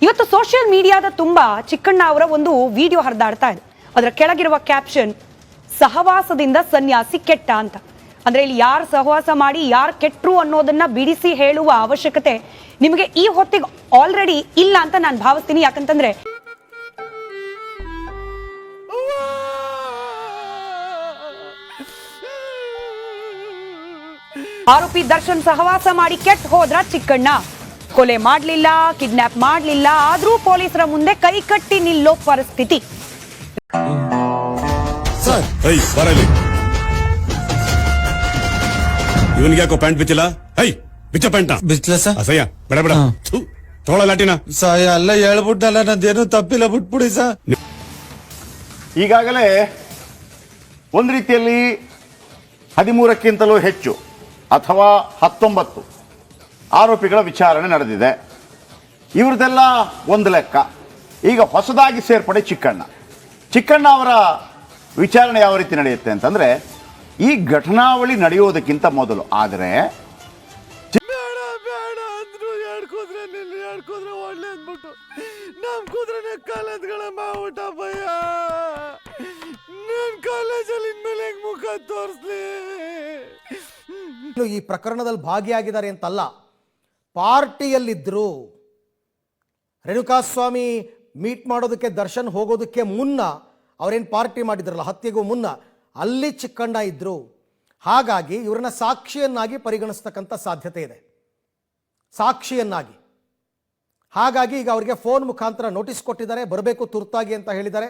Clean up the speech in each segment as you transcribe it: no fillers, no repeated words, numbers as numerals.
ಇವತ್ತು ಸೋಷಿಯಲ್ ಮೀಡಿಯಾದ ತುಂಬಾ ಚಿಕ್ಕಣ್ಣ ಅವರ ಒಂದು ವಿಡಿಯೋ ಹರಿದಾಡ್ತಾ ಇದೆ. ಅದರ ಕೆಳಗಿರುವ ಕ್ಯಾಪ್ಷನ್ ಸಹವಾಸದಿಂದ ಸನ್ಯಾಸಿ ಕೆಟ್ಟ ಅಂತ. ಅಂದ್ರೆ ಇಲ್ಲಿ ಯಾರು ಸಹವಾಸ ಮಾಡಿ ಯಾರು ಕೆಟ್ಟರು ಅನ್ನೋದನ್ನ ಬಿಡಿಸಿ ಹೇಳುವ ಅವಶ್ಯಕತೆ ನಿಮಗೆ ಈ ಹೊತ್ತಿಗೆ ಆಲ್ರೆಡಿ ಇಲ್ಲ ಅಂತ ನಾನು ಭಾವಿಸ್ತೀನಿ. ಯಾಕಂತಂದ್ರೆ ಆರೋಪಿ ದರ್ಶನ್ ಸಹವಾಸ ಮಾಡಿ ಕೆಟ್ಟ ಹೋದ್ರ ಚಿಕ್ಕಣ್ಣ. ಕೊಲೆ ಮಾಡ್ಲಿಲ್ಲ, ಕಿಡ್ನಾಪ್ ಮಾಡ್ಲಿಲ್ಲ, ಆದ್ರೂ ಪೊಲೀಸರ ಮುಂದೆ ಕೈ ಕಟ್ಟಿ ನಿಲ್ಲೋ ಪರಿಸ್ಥಿತಿ. ಇವನಿಗೆ ಯಾಕೋ ಪ್ಯಾಂಟ್ ಬಿಚ್ಚಿಲ್ಲ? ಬಿಚ್ಚ ಪ್ಯಾಂಟ್ ಬಿಚ್ಚಲ ಸರ್. ಅಸಯ್ಯ ಬೇಡ ಬೇಡ ತೋಳ ಲಾಟಿನ ಸಾಯ ಅಲ್ಲ ಹೇಳ್ಬಿಟ್ಟಲ್ಲ, ನಂದೇನು ತಪ್ಪಿಲ್ಲ, ಬಿಟ್ಬಿಡಿ ಸರ್. ಈಗಾಗಲೇ ಒಂದು ರೀತಿಯಲ್ಲಿ 13ಕ್ಕಿಂತಲೂ ಹೆಚ್ಚು ಅಥವಾ 19 ಆರೋಪಿಗಳ ವಿಚಾರಣೆ ನಡೆದಿದೆ. ಇವ್ರದೆಲ್ಲ ಒಂದು ಲೆಕ್ಕ. ಈಗ ಹೊಸದಾಗಿ ಸೇರ್ಪಡೆ ಚಿಕ್ಕಣ್ಣ ಅವರ ವಿಚಾರಣೆ ಯಾವ ರೀತಿ ನಡೆಯುತ್ತೆ ಅಂತಂದ್ರೆ, ಈ ಘಟನಾವಳಿ ನಡೆಯೋದಕ್ಕಿಂತ ಮೊದಲು ಆದರೆ ಬೇಡ ಅಂದ್ರು ಹೇಳ್ಕೋದ್ರೆ ಒಳ್ಳೆ ಅಂದ್ಬಿಟ್ಟು ನಮ್ ಕುದ್ರನೆ ಕಾಲೇಜ್ಗಳ ಮಾವುಟ ಭಯ. ನನ್ ಕಾಲೇಜಲ್ಲಿ ಇನ್ಮೇಲೆ ಹೆಂಗ್ ಮುಖ ತೋರಿಸ್ಲಿ? ಈ ಪ್ರಕರಣದಲ್ಲಿ ಭಾಗಿಯಾಗಿದ್ದಾರೆ ಅಂತಲ್ಲ, ಪಾರ್ಟಿಯಲ್ಲಿದ್ದರು. ರೇಣುಕಾಸ್ವಾಮಿ ಮೀಟ್ ಮಾಡೋದಕ್ಕೆ ದರ್ಶನ್ ಹೋಗೋದಕ್ಕೆ ಮುನ್ನ ಅವರೇನು ಪಾರ್ಟಿ ಮಾಡಿದ್ರಲ್ಲ ಹತ್ಯೆಗೂ ಮುನ್ನ, ಅಲ್ಲಿ ಚಿಕ್ಕಣ್ಣ ಇದ್ದರು. ಹಾಗಾಗಿ ಇವರನ್ನ ಸಾಕ್ಷಿಯನ್ನಾಗಿ ಪರಿಗಣಿಸ್ತಕ್ಕಂಥ ಸಾಧ್ಯತೆ ಇದೆ, ಸಾಕ್ಷಿಯನ್ನಾಗಿ. ಹಾಗಾಗಿ ಈಗ ಅವರಿಗೆ ಫೋನ್ ಮುಖಾಂತರ ನೋಟಿಸ್ ಕೊಟ್ಟಿದ್ದಾರೆ, ಬರಬೇಕು ತುರ್ತಾಗಿ ಅಂತ ಹೇಳಿದ್ದಾರೆ.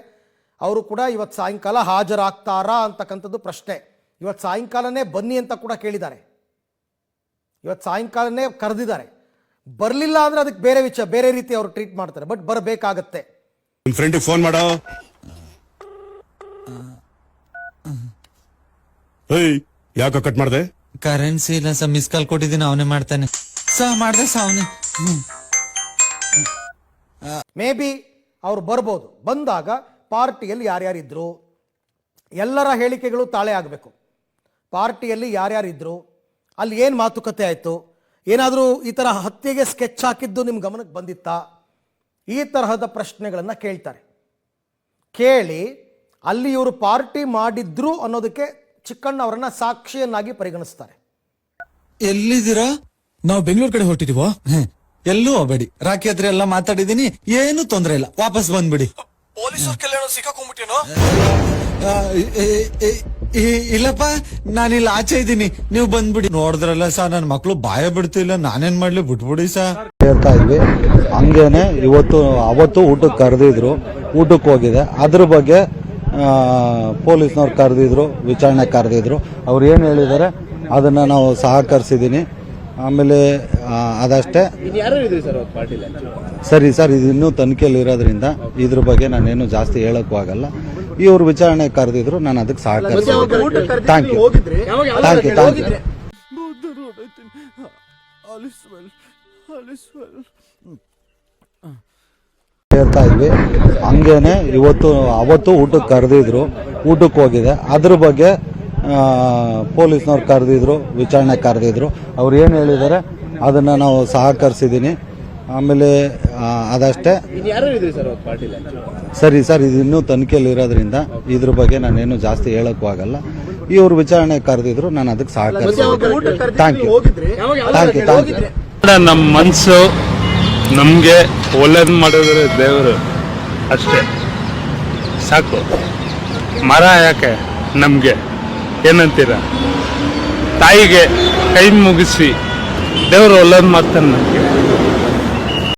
ಅವರು ಕೂಡ ಇವತ್ತು ಸಾಯಂಕಾಲ ಹಾಜರಾಗ್ತಾರಾ ಅಂತಕ್ಕಂಥದ್ದು ಪ್ರಶ್ನೆ. ಇವತ್ತು ಸಾಯಂಕಾಲನೇ ಬನ್ನಿ ಅಂತ ಕೂಡ ಕೇಳಿದ್ದಾರೆ, ಇವತ್ತು ಸಾಯಂಕಾಲನೇ ಕರೆದಿದ್ದಾರೆ. ಬರಲಿಲ್ಲ ಅಂದ್ರೆ ಅದಕ್ಕೆ ಬೇರೆ ವಿಚಾರ, ಬೇರೆ ರೀತಿ ಅವರು ಟ್ರೀಟ್ ಮಾಡ್ತಾರೆ. ಬಟ್ ಬರಬೇಕಾಗತ್ತೆ. ಫ್ರೆಂಡ್ ಫೋನ್ ಮಾಡೋ. ಯಾಕ ಕಟ್ ಮಾಡ್ದೆ? ಕರೆನ್ಸಿ ಇಲ್ಲ ಸರ್, ಮಿಸ್ ಕಾಲ್ ಕೊಟ್ಟಿದ್ದೀನಿ, ಅವನೇ ಮಾಡ್ತಾನೆ ಸರ್. ಮಾಡ್ದೆ ಸರ್ ಅವನೇ. ಮೇ ಬಿ ಅವ್ರು ಬರ್ಬೋದು. ಬಂದಾಗ ಪಾರ್ಟಿಯಲ್ಲಿ ಯಾರ್ಯಾರಿದ್ರು ಎಲ್ಲರ ಹೇಳಿಕೆಗಳು ತಾಳೆ ಆಗಬೇಕು. ಪಾರ್ಟಿಯಲ್ಲಿ ಯಾರ್ಯಾರಿದ್ರು, ಅಲ್ಲಿ ಏನು ಮಾತುಕತೆ ಆಯಿತು, ಏನಾದರೂ ಈ ಥರ ಹತ್ಯೆಗೆ ಸ್ಕೆಚ್ ಹಾಕಿದ್ದು ನಿಮ್ಮ ಗಮನಕ್ಕೆ ಬಂದಿತ್ತಾ, ಈ ತರಹದ ಪ್ರಶ್ನೆಗಳನ್ನು ಕೇಳ್ತಾರೆ. ಕೇಳಿ ಅಲ್ಲಿ ಇವರು ಪಾರ್ಟಿ ಮಾಡಿದ್ರು ಅನ್ನೋದಕ್ಕೆ ಚಿಕ್ಕಣ್ಣ ಅವರನ್ನ ಸಾಕ್ಷಿಯನ್ನಾಗಿ ಪರಿಗಣಿಸ್ತಾರೆ. ಎಲ್ಲಿದ್ದೀರಾ? ನಾವು ಬೆಂಗಳೂರು ಕಡೆ ಹೊರಟಿದೀವೋ? ಎಲ್ಲೂ ಹೋಗ್ಬೇಡಿ, ರಾಖಿ ಹತ್ರ ಎಲ್ಲ ಮಾತಾಡಿದೀನಿ, ಏನು ತೊಂದ್ರೆ ಇಲ್ಲ, ವಾಪಸ್ ಬಂದ್ಬಿಡಿ. ಇಲ್ಲಪ್ಪ, ನಾನಿಲ್ಲಿ ಆಚೆ ಇದ್ದೀನಿ, ನೀವು ಬಂದ್ಬಿಡಿ. ನೋಡಿದ್ರಲ್ಲ ಸರ್, ನನ್ನ ಮಕ್ಳು ಬಾಯ ಬಿಡ್ತಿಲ್ಲ, ನಾನೇನ್ ಮಾಡ್ಲಿ, ಬಿಟ್ಬಿಡಿ ಸರ್. ಹೇಳ್ತಾ ಇದ್ವಿ. ಹಂಗೇನೆ ಅವತ್ತು ಊಟಕ್ಕೆ ಕರೆದಿದ್ರು, ಊಟಕ್ಕೆ ಹೋಗಿದೆ. ಅದ್ರ ಬಗ್ಗೆ ಪೊಲೀಸ್ನವ್ರು ಕರೆದಿದ್ರು, ವಿಚಾರಣೆ ಕರೆದಿದ್ರು. ಅವ್ರು ಏನು ಹೇಳಿದ್ದಾರೆ ಅದನ್ನ ನಾವು ಸಹಕರಿಸಿದ್ದೀನಿ. ಆಮೇಲೆ ಅದಷ್ಟೇ. ಸರಿ ಸರ್, ಇದು ಇನ್ನೂ ತನಿಖೆಯಲ್ಲಿ ಇರೋದ್ರಿಂದ ಇದ್ರ ಬಗ್ಗೆ ನಾನೇನು ಜಾಸ್ತಿ ಹೇಳಕ್ಕೂ ಆಗಲ್ಲ. ಇವ್ರು ವಿಚಾರಣೆ ಕರೆದಿದ್ರು, ನಾನು ಅದಕ್ಕೆ ಸಹಕರಿಸಿದ್ದೀನಿ. Thank you. ಹೇಳ್ತಾ ಇದ್ವಿ. ಹಂಗೇನೆ ಅವತ್ತು ಊಟಕ್ಕೆ ಕರೆದಿದ್ರು, ಊಟಕ್ಕೆ ಹೋಗಿದೆ. ಅದ್ರ ಬಗ್ಗೆ ಪೊಲೀಸ್ನವ್ರು ಕರೆದಿದ್ರು, ವಿಚಾರಣೆ ಕರೆದಿದ್ರು. ಅವ್ರು ಏನು ಹೇಳಿದ್ದಾರೆ ಅದನ್ನ ನಾವು ಸಹಕರಿಸಿದ್ದೀನಿ. ಆಮೇಲೆ ಅದಷ್ಟೇ. ಸರಿ ಸರ್, ಇದು ಇನ್ನೂ ತನಿಖೆಯಲ್ಲಿ ಇರೋದ್ರಿಂದ ಇದ್ರ ಬಗ್ಗೆ ನಾನೇನು ಜಾಸ್ತಿ ಹೇಳಕ್ಕೂ ಆಗಲ್ಲ. ಇವ್ರು ವಿಚಾರಣೆ ಕರೆದಿದ್ರು, ನಾನು ಅದಕ್ಕೆ ಸಹಕರಿಸಿದ್ದೀನಿ. Thank you. ನಮ್ಮ ಮನಸ್ಸು ನಮಗೆ ಒಳ್ಳೇದು ಮಾಡಿದ್ರೆ ದೇವರು ಅಷ್ಟೇ ಸಾಕು. ಮರ ಯಾಕೆ ನಮಗೆ ಏನಂತೀರ? ತಾಯಿಗೆ ಕೈ ಮುಗಿಸಿ ದೇವರು ಒಳ್ಳೇದು ಮಾಡ್ತಾನೆ ನಮಗೆ.